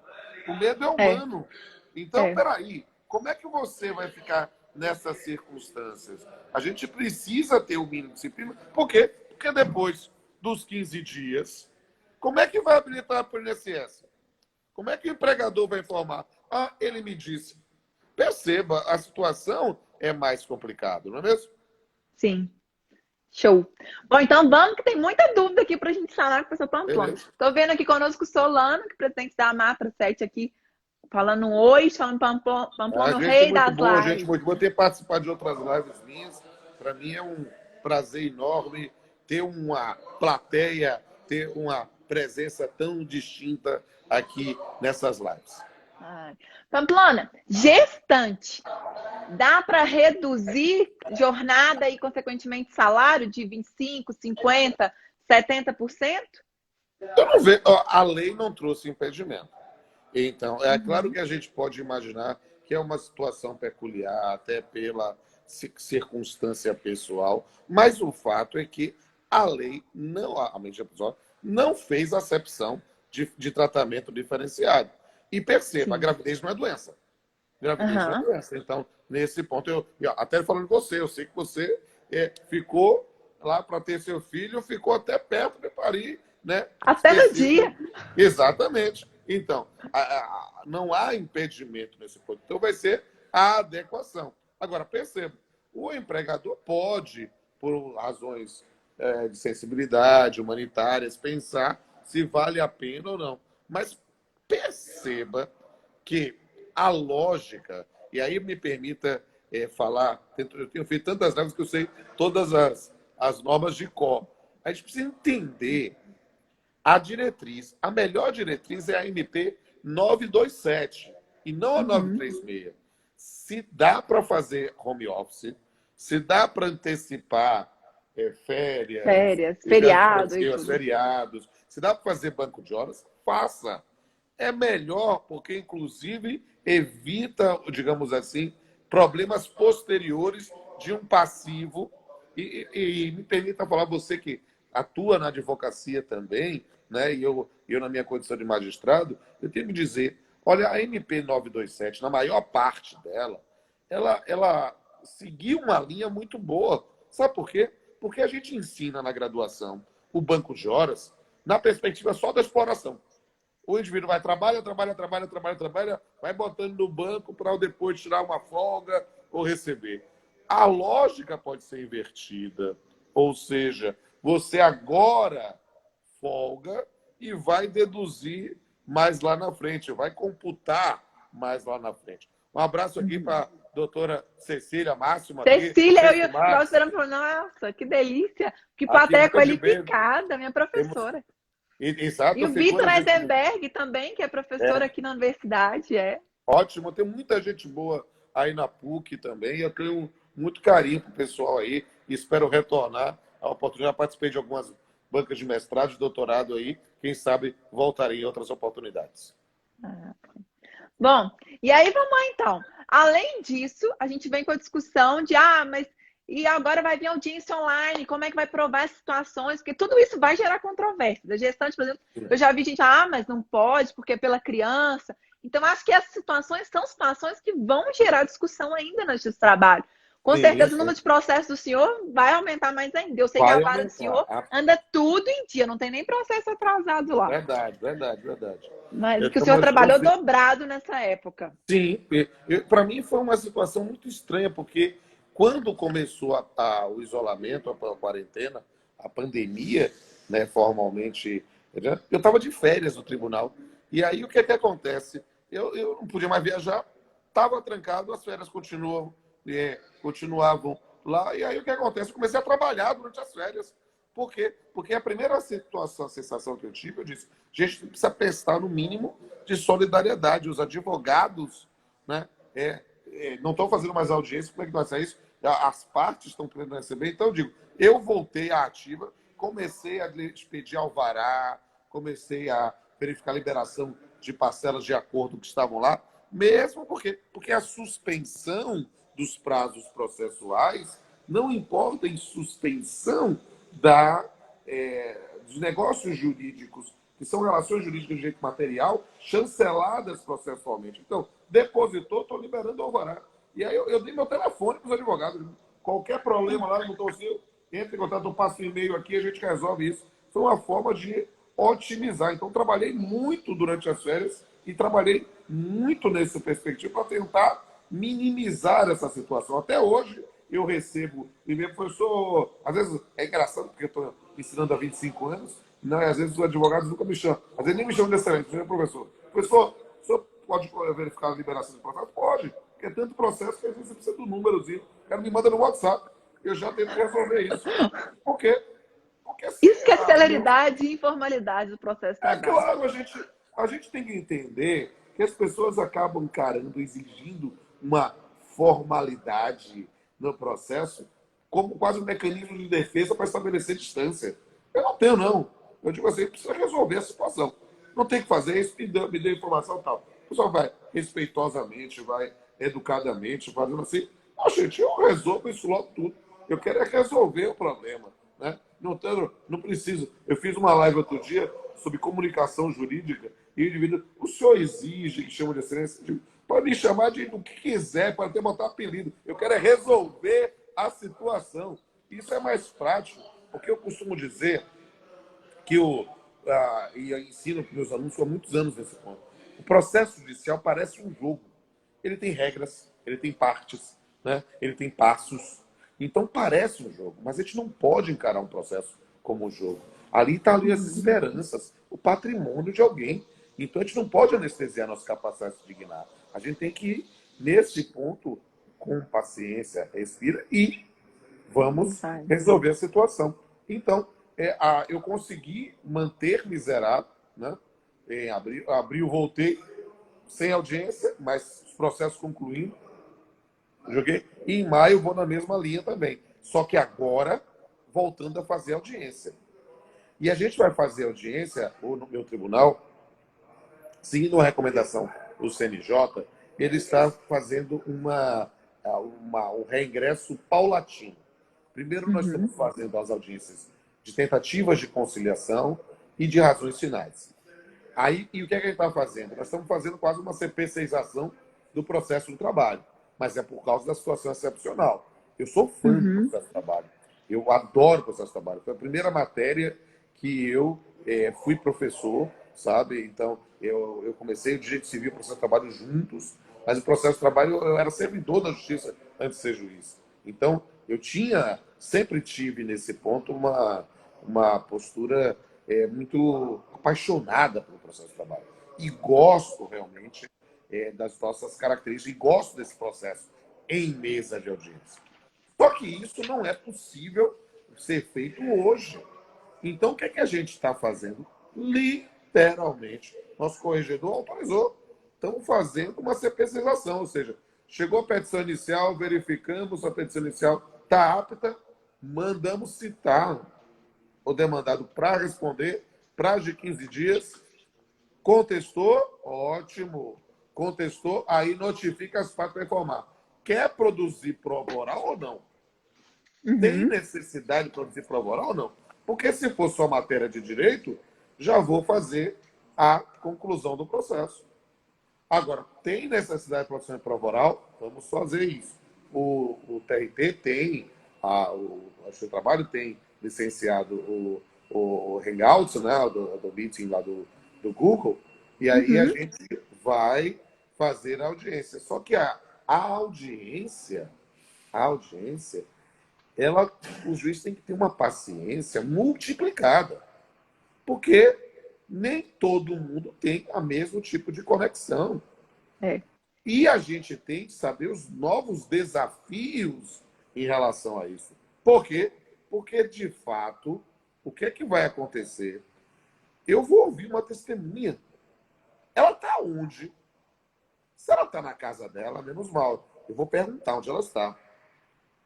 O medo é humano. Então, peraí, como é que você vai ficar nessas circunstâncias? A gente precisa ter o mínimo de disciplina. Por quê? Porque depois dos 15 dias, como é que vai habilitar para o INSS? Como é que o empregador vai informar? Ah, ele me disse. Perceba, a situação é mais complicada, não é mesmo?
Sim. Show. Bom, então vamos, que tem muita dúvida aqui para a gente falar com o professor Pamplona. Estou vendo aqui conosco o Solano, que pretende dar a Matra 7 aqui, falando um oi, falando Pamplona, o rei das lives.
Gente, muito bom ter participado de outras lives minhas. Para mim é um prazer enorme ter uma plateia, ter uma presença tão distinta aqui nessas lives.
Pamplona, gestante, dá para reduzir jornada e, consequentemente, salário de 25%, 50%, 70%?
Eu não vejo. A lei não trouxe impedimento. Então, é claro que a gente pode imaginar que é uma situação peculiar, até pela circunstância pessoal, mas o fato é que a lei, a medida pessoal, não fez acepção de tratamento diferenciado. E perceba, a gravidez não é doença. Gravidez não é doença. Então, nesse ponto, eu até falando com você, eu sei que você ficou lá para ter seu filho, ficou até perto de parir, né?
Até no dia.
Exatamente. Então, não há impedimento nesse ponto. Então, vai ser a adequação. Agora, perceba, o empregador pode, por razões de sensibilidade, humanitárias, pensar se vale a pena ou não. Mas perceba que a lógica, e aí me permita falar, eu tenho feito tantas lives que eu sei todas as normas de cor. A gente precisa entender a diretriz. A melhor diretriz é a MP 927 e não a 936. Se dá para fazer home office, se dá para antecipar férias, feriados, se dá para fazer banco de horas, faça. É melhor porque, inclusive, evita, digamos assim, problemas posteriores de um passivo. E me permita falar, você que atua na advocacia também, né? E eu na minha condição de magistrado, eu tenho que dizer, olha, a MP 927, na maior parte dela, ela seguiu uma linha muito boa. Sabe por quê? Porque a gente ensina na graduação o banco de horas na perspectiva só da exploração. O indivíduo trabalha, vai botando no banco para depois tirar uma folga ou receber. A lógica pode ser invertida. Ou seja, você agora folga e vai deduzir mais lá na frente, vai computar mais lá na frente. Um abraço aqui para a doutora Cecília Máxima.
Cecília, eu estava esperando falar, nossa, que delícia, que plateia qualificada, minha professora.
Exato,
e o Vitor Eisenberg também, que é professor aqui na universidade.
Ótimo, tem muita gente boa aí na PUC também. Eu tenho muito carinho pro pessoal aí e espero retornar a oportunidade. Já participei de algumas bancas de mestrado, de doutorado aí. Quem sabe voltarei em outras oportunidades.
Bom, e aí vamos lá então. Além disso, a gente vem com a discussão de mas e agora vai vir audiência online, como é que vai provar as situações? Porque tudo isso vai gerar controvérsia. Da gestante, por exemplo, eu já vi gente, mas não pode, porque é pela criança. Então, acho que essas situações são situações que vão gerar discussão ainda no justiça do trabalho. Com certeza, o número de processos do senhor vai aumentar mais ainda. Eu sei que a vara do senhor anda tudo em dia, não tem nem processo atrasado lá.
Verdade.
Mas que o senhor trabalhou dobrado nessa época.
Sim, para mim foi uma situação muito estranha, porque quando começou o isolamento, a quarentena, a pandemia, né, formalmente, eu estava de férias no tribunal. E aí o que acontece? Eu não podia mais viajar, estava trancado, as férias continuavam lá. E aí o que acontece? Eu comecei a trabalhar durante as férias. Por quê? Porque a primeira sensação que eu tive, eu disse, gente, precisa prestar no mínimo de solidariedade. Os advogados, né, não estão fazendo mais audiência, como é que vai ser isso? as partes estão querendo receber. Então, eu digo, eu voltei à ativa, comecei a expedir alvará, comecei a verificar a liberação de parcelas de acordo com que estavam lá, mesmo porque a suspensão dos prazos processuais não importa em suspensão dos negócios jurídicos, que são relações jurídicas de direito material, chanceladas processualmente. Então, depositou, estou liberando o alvará. E aí eu dei meu telefone para os advogados. Qualquer problema lá no Torcil, entre em contato, eu passo um e-mail aqui e a gente resolve isso. Foi uma forma de otimizar. Então, trabalhei muito durante as férias e trabalhei muito nessa perspectiva para tentar minimizar essa situação. Até hoje, eu recebo e-mail, professor, às vezes é engraçado, porque eu estou ensinando há 25 anos, não, às vezes os advogados nunca me chamam, às vezes nem me chamam de excelente, professor. Professor, o senhor pode verificar a liberação do processo? Pode, porque é tanto processo que às vezes você precisa do númerozinho. O cara me manda no WhatsApp, eu já tento resolver isso. Por quê? Porque assim,
Isso que é celeridade e informalidade do processo de trabalho.
Claro, a gente tem que entender que as pessoas acabam encarando, exigindo uma formalidade no processo como quase um mecanismo de defesa para estabelecer distância. Eu não tenho, não. Eu digo assim, precisa resolver a situação. Não tem que fazer isso, me dê informação e tal. O pessoal vai respeitosamente, vai educadamente, fazendo assim. Não, gente, eu resolvo isso logo tudo. Eu quero é resolver o problema, né? Não preciso. Eu fiz uma live outro dia sobre comunicação jurídica e o indivíduo, o senhor exige que chama de excelência? Pode me chamar do que quiser, pode até botar apelido. Eu quero é resolver a situação. Isso é mais prático, porque eu costumo dizer que e eu ensino para meus alunos há muitos anos nesse ponto. O processo judicial parece um jogo. Ele tem regras, ele tem partes, né? Ele tem passos. Então parece um jogo, mas a gente não pode encarar um processo como um jogo. Ali estão ali as esperanças, o patrimônio de alguém. Então a gente não pode anestesiar nossa capacidade de se dignar. A gente tem que ir nesse ponto com paciência, respira e vamos resolver a situação. Então, eu consegui manter-me zerado, né? Em abril voltei sem audiência, mas os processos concluindo. Joguei. E em maio vou na mesma linha também. Só que agora, voltando a fazer audiência. E a gente vai fazer audiência, ou no meu tribunal, seguindo uma recomendação do CNJ, ele está fazendo um reingresso paulatino. Primeiro, nós estamos fazendo as audiências de tentativas de conciliação e de razões finais. Aí, e o que é que a gente está fazendo? Nós estamos fazendo quase uma CP6ação do processo do trabalho, mas é por causa da situação excepcional. Eu sou fã do processo de trabalho. Eu adoro o processo de trabalho. Foi a primeira matéria que eu fui professor, sabe? Então, eu comecei o direito civil e o processo de trabalho juntos, mas o processo de trabalho eu era servidor da justiça antes de ser juiz. Então, sempre tive nesse ponto uma postura muito apaixonada pelo processo de trabalho. E gosto realmente das nossas características, e gosto desse processo em mesa de audiência. Só que isso não é possível ser feito hoje. Então, o que é que a gente está fazendo? Literalmente, nosso corregedor autorizou. Estamos fazendo uma CP6ação, ou seja, chegou a petição inicial, verificamos a petição inicial está apta, mandamos citar o demandado para responder, prazo de 15 dias. Contestou? Ótimo. Contestou, aí notifica as partes para informar. Quer produzir prova oral ou não? Tem necessidade de produzir prova oral ou não? Porque se for só matéria de direito, já vou fazer a conclusão do processo. Agora, tem necessidade de produção de prova oral? Vamos fazer isso. O TRT tem, o seu trabalho tem licenciado o Hangouts, né, do meeting lá do Google, e aí a gente vai fazer a audiência. Só que a audiência, o juiz tem que ter uma paciência multiplicada, porque nem todo mundo tem o mesmo tipo de conexão. E a gente tem que saber os novos desafios em relação a isso. Por quê? Porque, de fato, o que é que vai acontecer? Eu vou ouvir uma testemunha. Ela está onde? Se ela está na casa dela, menos mal. Eu vou perguntar onde ela está.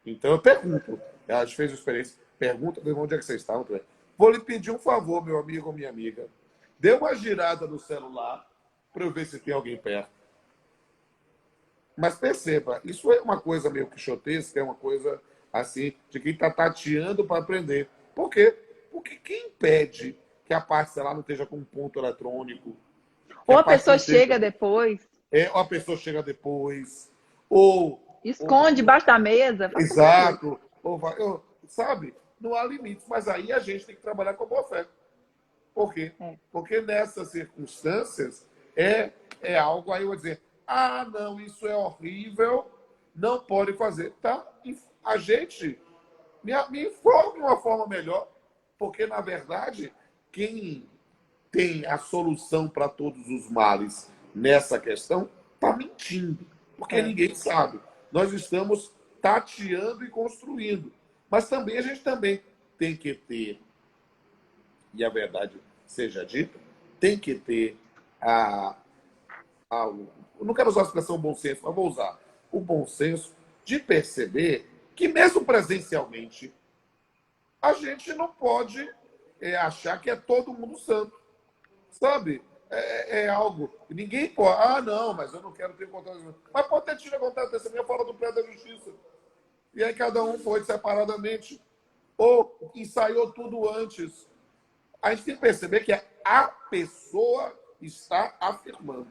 Então eu pergunto. A gente fez a experiência. Pergunta, onde é que vocês estão? Vou lhe pedir um favor, meu amigo ou minha amiga. Dê uma girada no celular para eu ver se tem alguém perto. Mas perceba, isso é uma coisa meio quixotesca, é uma coisa assim, de quem está tateando para aprender. Por quê? Porque quem impede que a parte, sei lá, não esteja com um ponto eletrônico, que
Ou
a
a
parte não
pessoa
esteja,
chega depois,
ou a pessoa chega depois, ou
esconde debaixo da mesa, faz qualquer coisa.
exato, ou vai, sabe? Não há limites, mas aí a gente tem que trabalhar com a boa fé. Por quê?
É.
Porque nessas circunstâncias é algo aí eu vou dizer, ah, não, isso é horrível, não pode fazer. Tá? A gente me informe de uma forma melhor, porque, na verdade, quem tem a solução para todos os males nessa questão está mentindo, porque ninguém sabe. Nós estamos tateando e construindo. Mas também a gente também tem que ter, e a verdade seja dita, tem que ter eu não quero usar a expressão bom senso, mas vou usar o bom senso de perceber que mesmo presencialmente a gente não pode achar que é todo mundo santo, sabe? É algo. Ninguém pode. Ah, não, mas eu não quero ter contato. Mas pode ter tido contato testemunha fora do prédio da justiça. E aí cada um foi separadamente. Ou ensaiou tudo antes. A gente tem que perceber que a pessoa está afirmando.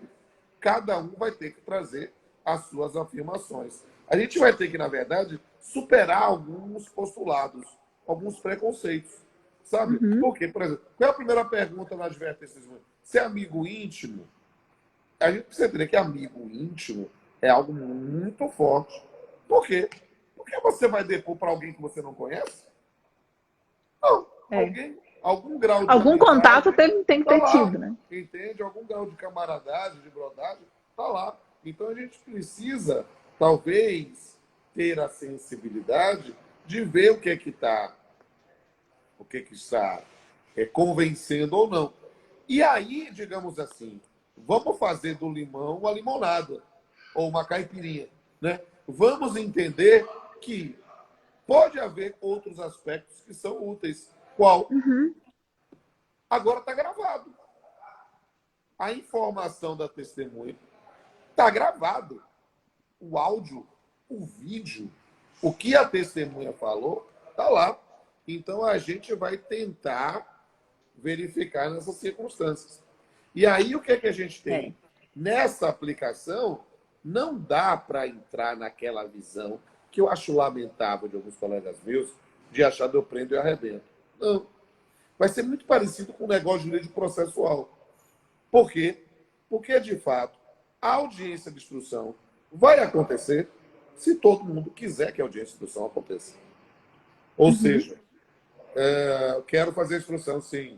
Cada um vai ter que trazer as suas afirmações. A gente vai ter que, na verdade, superar alguns postulados, alguns preconceitos. Sabe? Por quê? Por exemplo, qual é a primeira pergunta na advertência? Se é amigo íntimo, a gente precisa entender que amigo íntimo é algo muito forte. Por quê? Porque você vai depor para alguém que você não conhece? Não. Algum grau de
Algum
amizade,
contato tem que
tá
ter
lá,
tido, né?
entende? Algum grau de camaradagem, de brodagem, tá lá. Então a gente precisa, talvez, ter a sensibilidade de ver o que está convencendo ou não. E aí, digamos assim, vamos fazer do limão uma limonada ou uma caipirinha, né? Vamos entender que pode haver outros aspectos que são úteis. Qual? Agora está gravado. A informação da testemunha está gravado. O áudio, o vídeo, o que a testemunha falou, está lá. Então a gente vai tentar verificar nessas circunstâncias. E aí o que é que a gente tem? Nessa aplicação, não dá para entrar naquela visão que eu acho lamentável de alguns colegas meus, de achar que eu prendo e arrebento. Não. Vai ser muito parecido com o negócio jurídico processual. Por quê? Porque, de fato, a audiência de instrução vai acontecer se todo mundo quiser que a audiência de instrução aconteça. Ou seja, eu quero fazer a instrução, sim.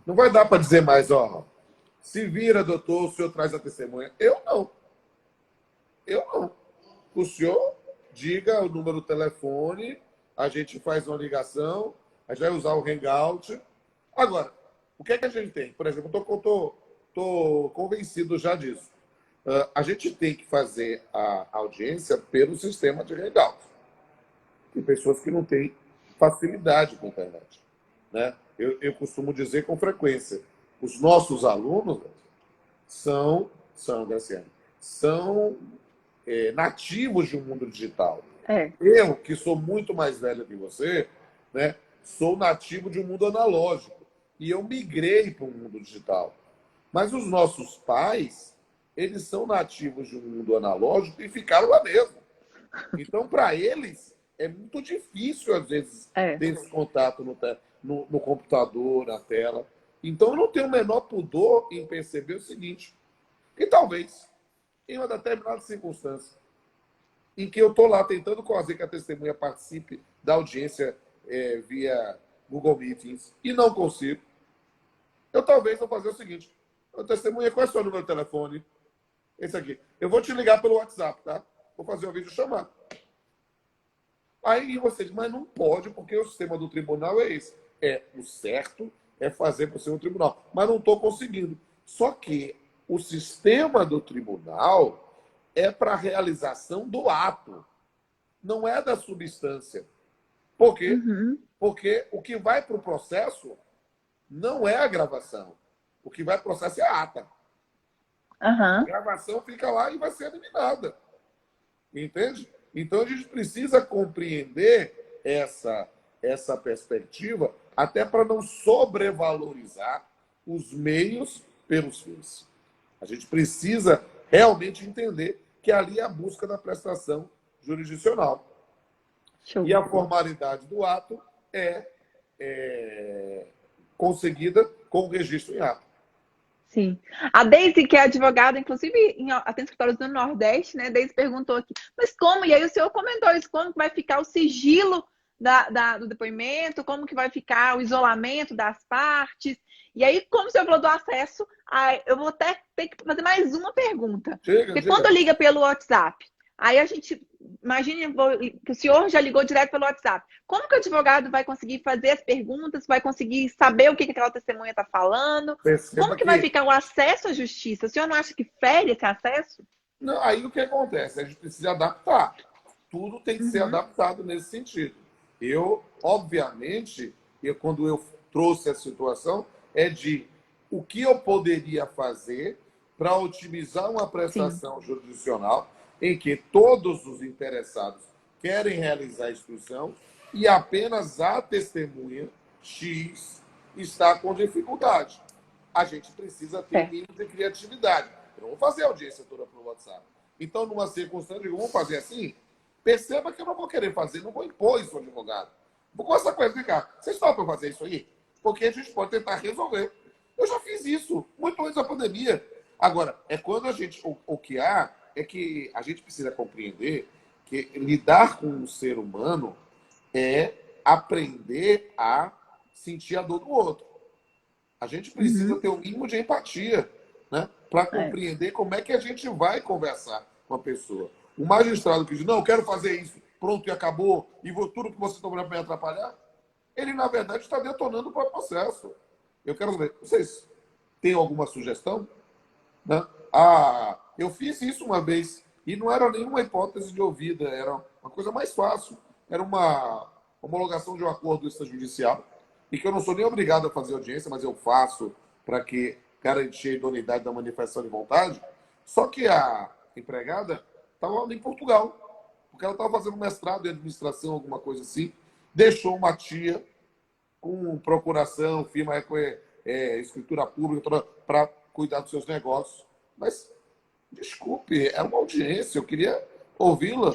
Não vai dar para dizer mais, se vira, doutor, o senhor traz a testemunha. Eu não. O senhor diga o número do telefone, a gente faz uma ligação, a gente vai usar o Hangout. Agora, o que é que a gente tem? Por exemplo, eu estou convencido já disso. A gente tem que fazer a audiência pelo sistema de Hangout. Tem pessoas que não têm facilidade com a internet, né? Eu costumo dizer com frequência, os nossos alunos são nativos de um mundo digital. Eu, que sou muito mais velho que você, né, sou nativo de um mundo analógico. E eu migrei para um mundo digital. Mas os nossos pais, eles são nativos de um mundo analógico e ficaram lá mesmo. Então, para eles, é muito difícil, às vezes, ter esse contato no computador, na tela. Então, eu não tenho o menor pudor em perceber o seguinte, que talvez, em uma determinada circunstância, em que eu estou lá tentando fazer que a testemunha participe da audiência via Google Meetings e não consigo, eu talvez vou fazer o seguinte, testemunha, qual é o seu número de telefone? Esse aqui. Eu vou te ligar pelo WhatsApp, tá? Vou fazer um vídeo chamar. Aí você diz, mas não pode, porque o sistema do tribunal é esse. O certo é fazer para o seu tribunal. Mas não estou conseguindo. Só que o sistema do tribunal é para a realização do ato. não é da substância. Por quê?
Uhum.
Porque o que vai para o processo não é a gravação. O que vai para o processo é a ata. A
Aham.
gravação fica lá e vai ser eliminada. Entende? Então a gente precisa compreender essa perspectiva, até para não sobrevalorizar os meios pelos fins. A gente precisa realmente entender que ali é a busca da prestação jurisdicional.
Show.
E a formalidade do ato é conseguida com o registro em ato.
Sim. A Deise, que é advogada, inclusive, tem escritórios do Nordeste, né? Deise perguntou aqui, mas como? E aí o senhor comentou isso, como que vai ficar o sigilo do depoimento, como que vai ficar o isolamento das partes. E aí, como o senhor falou do acesso, eu vou até ter que fazer mais uma pergunta. Porque quando liga pelo WhatsApp, aí a gente, imagine que o senhor já ligou direto pelo WhatsApp. Como que o advogado vai conseguir fazer as perguntas, vai conseguir saber o que aquela testemunha está falando? Como que vai ficar o acesso à justiça? O senhor não acha que fere esse acesso?
Não, aí o que acontece? A gente precisa adaptar. Tudo tem que ser adaptado nesse sentido. Obviamente, quando eu trouxe a situação, é de o que eu poderia fazer para otimizar uma prestação jurisdicional em que todos os interessados querem realizar a instrução e apenas a testemunha X está com dificuldade. A gente precisa ter mínimo de criatividade. Eu não vou fazer a audiência toda pelo WhatsApp. Então, numa circunstância, eu vou fazer assim. Perceba que eu não vou querer fazer, não vou impor isso ao advogado. Vou começar com ele, vem cá, vocês topam fazer isso aí? Porque a gente pode tentar resolver. Eu já fiz isso, muito antes da pandemia. Agora, é quando a gente... O que há é que a gente precisa compreender que lidar com um ser humano é aprender a sentir a dor do outro. A gente precisa ter um mínimo de empatia, né? Para compreender como é que a gente vai conversar com a pessoa. O magistrado que diz, não, eu quero fazer isso, pronto, e acabou, e vou tudo que você está olhando para me atrapalhar, ele, na verdade, está detonando o próprio processo. Eu quero saber, vocês têm alguma sugestão? Né? Eu fiz isso uma vez, e não era nenhuma hipótese de ouvida, era uma coisa mais fácil. Era uma homologação de um acordo extrajudicial, e que eu não sou nem obrigado a fazer audiência, mas eu faço para que garantir a idoneidade da manifestação de vontade. Só que a empregada estava em Portugal, porque ela estava fazendo mestrado em administração, alguma coisa assim, deixou uma tia com procuração, firma escritura pública, para cuidar dos seus negócios. Mas, desculpe, é uma audiência, eu queria ouvi-la.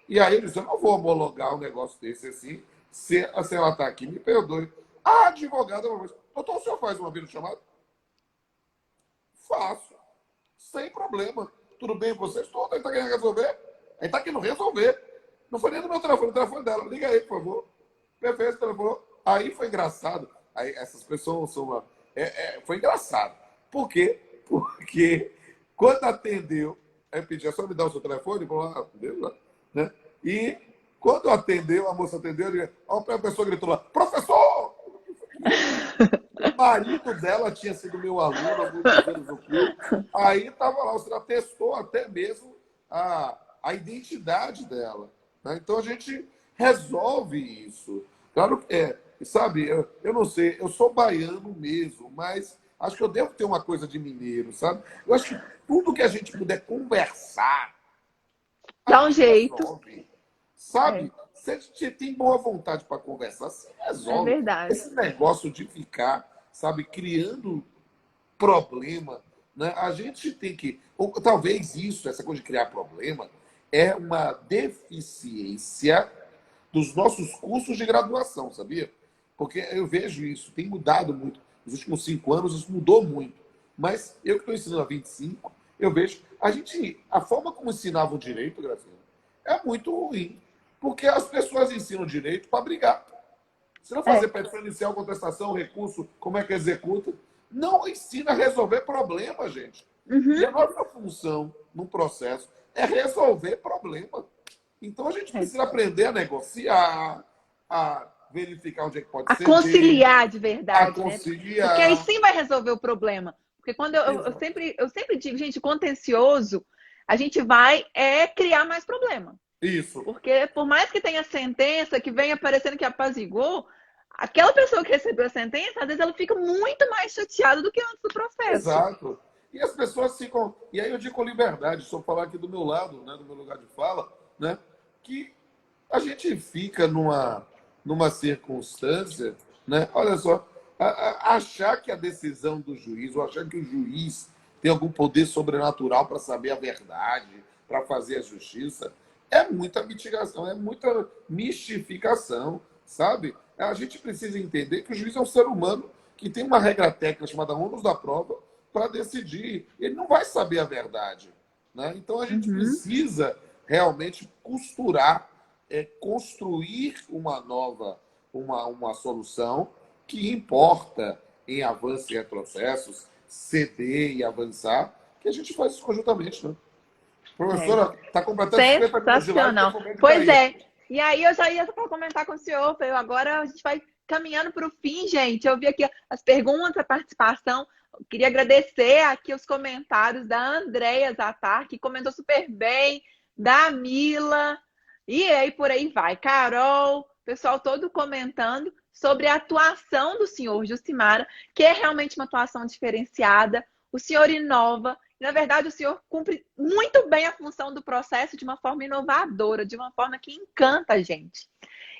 E aí ele disse, eu não vou homologar um negócio desse assim, se ela está aqui, me perdoe. A advogada, doutor, o senhor faz uma videochamada? Faço. Sem problema. Tudo bem com vocês? Tudo. Ele está querendo resolver? Ele está querendo resolver. Não foi nem no meu telefone, o telefone dela. Liga aí, por favor. Perfeito, telefone. Aí foi engraçado. Aí essas pessoas são foi engraçado. Por quê? Porque quando atendeu, aí eu pedi, só me dar o seu telefone, falou, Deus, né? E quando atendeu, a moça atendeu, a pessoa gritou lá, professor! O marido dela tinha sido meu aluno há muitos anos no clube. Aí estava lá, você atestou até mesmo a identidade dela. Né? Então a gente resolve isso. Claro que sabe, eu não sei, eu sou baiano mesmo, mas acho que eu devo ter uma coisa de mineiro, sabe? Eu acho que tudo que a gente puder conversar,
dá um jeito.
Resolve, sabe? Se a gente tem boa vontade para conversar, se resolve.
É verdade.
Esse negócio de ficar, sabe, criando problema, né? A gente tem que... Ou, talvez isso, essa coisa de criar problema, é uma deficiência dos nossos cursos de graduação, sabia? Porque eu vejo isso, tem mudado muito. Nos últimos 5 anos, isso mudou muito. Mas eu que estou ensinando há 25, eu vejo... A forma como ensinava o direito, Graciela, é muito ruim. Porque as pessoas ensinam direito para brigar. Se não fazer petição inicial, contestação, recurso, como é que executa, não ensina a resolver problema, gente. E a nossa função no processo é resolver problema. Então a gente precisa aprender a negociar, a verificar onde é que pode ser.
A conciliar de verdade.
A conciliar.
Né? Porque aí sim vai resolver o problema. Porque quando eu sempre digo, gente, contencioso, a gente vai criar mais problema.
Isso.
Porque por mais que tenha sentença, que venha parecendo que apaziguou, aquela pessoa que recebeu a sentença, às vezes ela fica muito mais chateada do que antes do processo.
Exato. E as pessoas ficam. E aí eu digo com liberdade, se eu falar aqui do meu lado, né, do meu lugar de fala, né, que a gente fica numa circunstância, né, olha só, achar que a decisão do juiz, ou achar que o juiz tem algum poder sobrenatural para saber a verdade, para fazer a justiça, é muita mitigação, é muita mistificação, sabe? A gente precisa entender que o juiz é um ser humano que tem uma regra técnica chamada ônus da prova para decidir. Ele não vai saber a verdade, né? Então a gente precisa realmente costurar, construir uma nova, uma solução que importa em avanços e retrocessos, ceder e avançar, que a gente faz isso conjuntamente, né? Professora, está completando 50 minutos de live.
Sensacional. Pois é. E aí eu já ia para comentar com o senhor, agora a gente vai caminhando para o fim, gente. Eu vi aqui as perguntas, a participação. Eu queria agradecer aqui os comentários da Andréia Zatar, que comentou super bem, da Mila, e aí por aí vai. Carol, pessoal todo comentando sobre a atuação do senhor Jucimara, que é realmente uma atuação diferenciada. O senhor inova. Na verdade, o senhor cumpre muito bem a função do processo de uma forma inovadora, de uma forma que encanta a gente.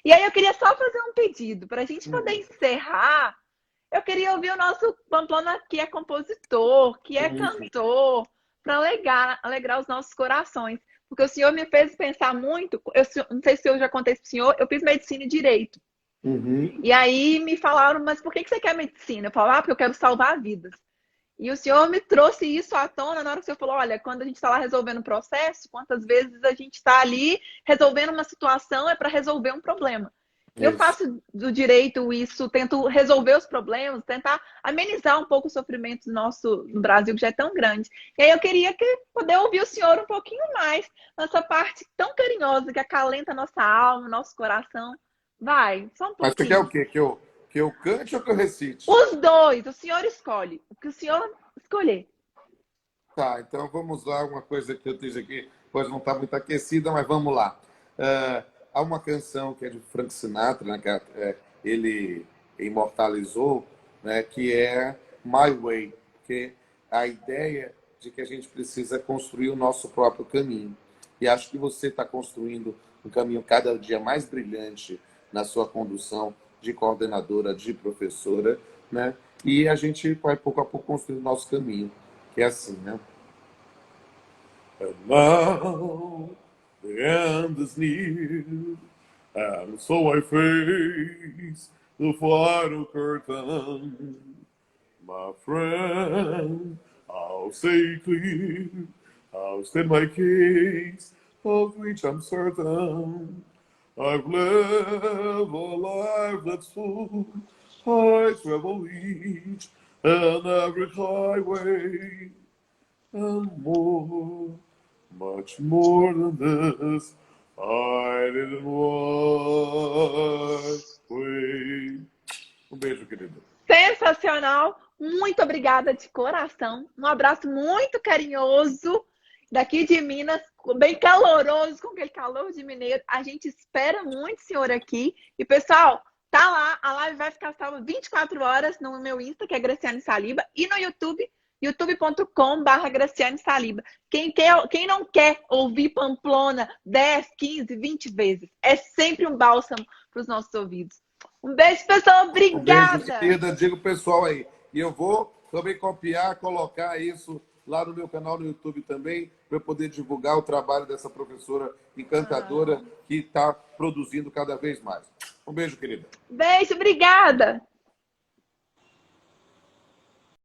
E aí eu queria só fazer um pedido, para a gente poder encerrar. Eu queria ouvir o nosso Pamplona, que é compositor, que é cantor, para alegrar os nossos corações. Porque o senhor me fez pensar muito, eu não sei se eu já contei para o senhor, eu fiz medicina e direito. E aí me falaram, mas por que você quer medicina? Eu falei, porque eu quero salvar vidas. E o senhor me trouxe isso à tona na hora que o senhor falou, olha, quando a gente está lá resolvendo o processo, quantas vezes a gente está ali resolvendo uma situação é para resolver um problema. Isso. Eu faço do direito isso, tento resolver os problemas, tentar amenizar um pouco o sofrimento nosso no Brasil, que já é tão grande. E aí eu queria poder ouvir o senhor um pouquinho mais nessa parte tão carinhosa que acalenta a nossa alma, nosso coração. Vai, só um pouquinho.
Mas você quer o quê? Que eu cante ou que eu recite?
Os dois, o senhor escolhe. O que o senhor escolher.
Tá, então vamos lá. Uma coisa que eu tenho aqui, pode não estar muito aquecida, mas vamos lá. Há uma canção que é de Frank Sinatra, né, que ele imortalizou, né, que é My Way, que é a ideia de que a gente precisa construir o nosso próprio caminho. E acho que você está construindo um caminho cada dia mais brilhante na sua condução de coordenadora, de professora, né? E a gente vai pouco a pouco construir o nosso caminho, que é assim, né? And now the end is near, and so I face the final curtain. My friend, I'll say clear, I'll state my case, of which I'm certain. I've lived a life that's full. I travel each and every highway, and more, much more than this, I didn't want. Beijo, querido.
Sensacional! Muito obrigada de coração. Um abraço muito carinhoso daqui de Minas, bem caloroso, com aquele calor de mineiro. A gente espera muito o senhor aqui. E, pessoal, tá lá, a live vai ficar salva 24 horas no meu Insta, que é Graciane Saliba, e no YouTube, youtube.com/Graciane Saliba. Quem não quer ouvir Pamplona 10, 15, 20 vezes? É sempre um bálsamo para os nossos ouvidos. Um beijo, pessoal. Obrigada.
Um beijo, querida. Diga o pessoal aí. E eu vou também copiar, colocar isso lá no meu canal no YouTube também, para eu poder divulgar o trabalho dessa professora encantadora que está produzindo cada vez mais. Um beijo, querida.
Beijo, obrigada.